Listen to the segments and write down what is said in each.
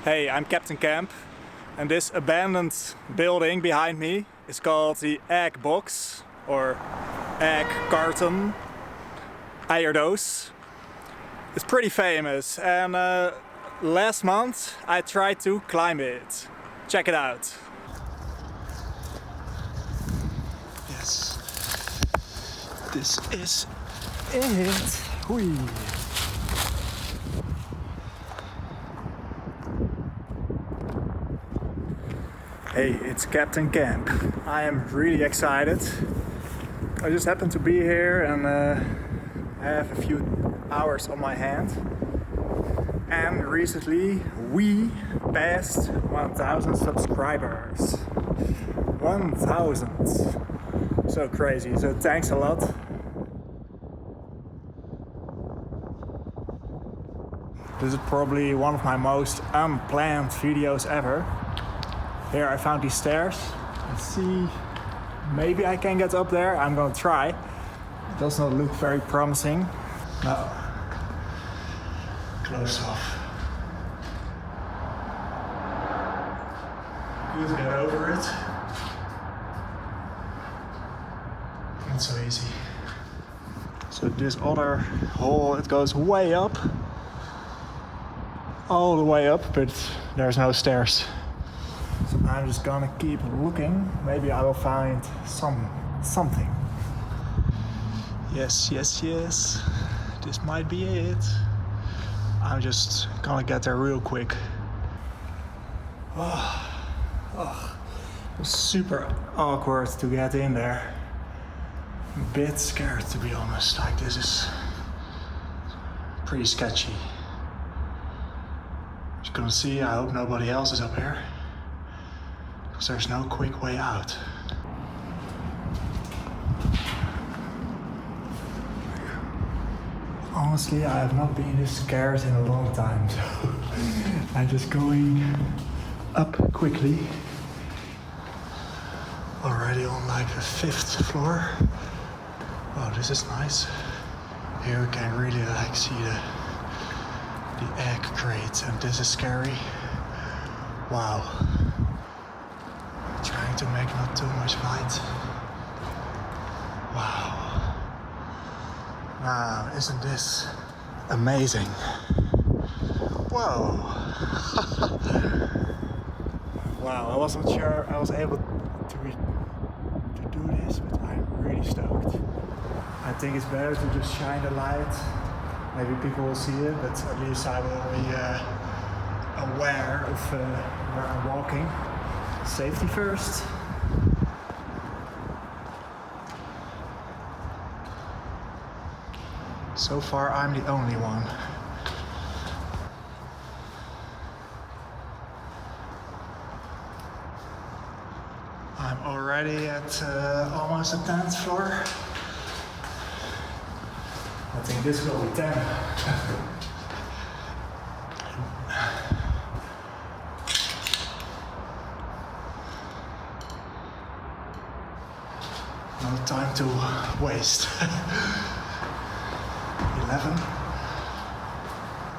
Hey, I'm Captain Camp, and this abandoned building behind me is called the Egg Box or Egg Carton, Eierdoos. It's pretty famous, and last month I tried to climb it. Check it out. Yes, this is it. Hui. Hey, it's Captain Camp. I am really excited. I just happened to be here and I have a few hours on my hand. And recently we passed 1,000 subscribers. 1,000! So crazy, so thanks a lot. This is probably one of my most unplanned videos ever. Here I found these stairs. Let's see, maybe I can get up there. I'm gonna try. It does not look very promising. No. Close off. Good to get over it. Not so easy. So this other hole, it goes way up. All the way up, but there's no stairs. So I'm just gonna keep looking. Maybe I will find something. Yes. This might be it. I'm just gonna get there real quick. It was super awkward to get in there. I'm a bit scared, to be honest. Like, this is pretty sketchy. As you can see, I hope nobody else is up here, because there's no quick way out. Honestly, I have not been this scared in a long time, so I'm just going up quickly. Already on like the 5th floor. Oh, this is nice. Here we can really like see the egg crate, and this is scary. Wow. Trying to make not too much light. Wow. Wow, isn't this amazing? Whoa. Wow, I wasn't sure I was able to do this, but I'm really stoked. I think it's better to just shine the light. Maybe people will see it, but at least I will be aware of where I'm walking. Safety first. So far, I'm the only one. I'm already at almost the 10th floor. I think this will be 10. No time to waste. 11.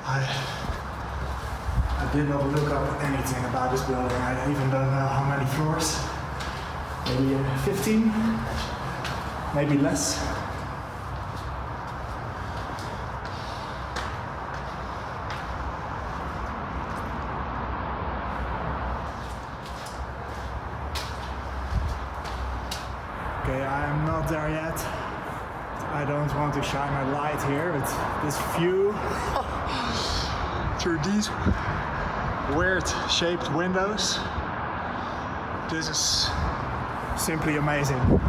I did not look up anything about this building. I even don't know how many floors. Maybe 15, maybe less. Okay, I'm not there yet. I don't want to shine my light here, but this view through these weird shaped windows, this is simply amazing.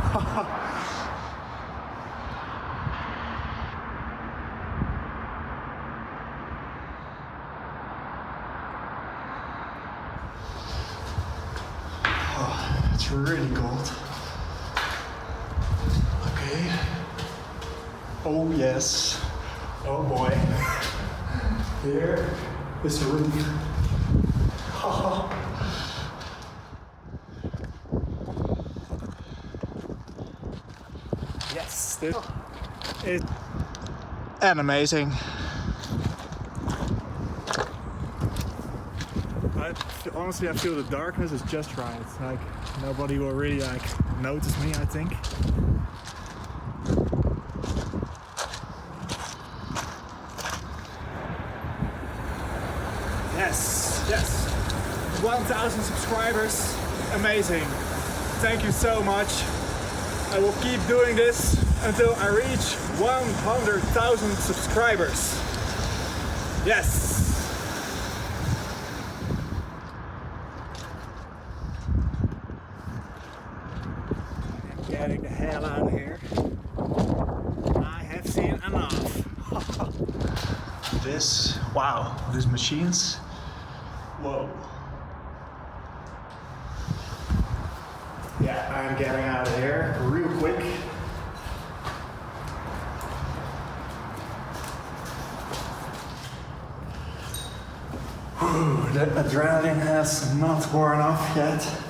Oh, it's really cold. Okay. Oh yes. Oh boy. Here is the roof. Yes, this is amazing. honestly I feel the darkness is just right. Like nobody will really like notice me, I think. Yes, 1,000 subscribers, amazing. Thank you so much. I will keep doing this until I reach 100,000 subscribers. Yes. I'm getting the hell out of here. I have seen enough. These machines. Whoa. Yeah, I'm getting out of here real quick. Whew, the adrenaline has not worn off yet.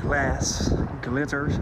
Glass glitters.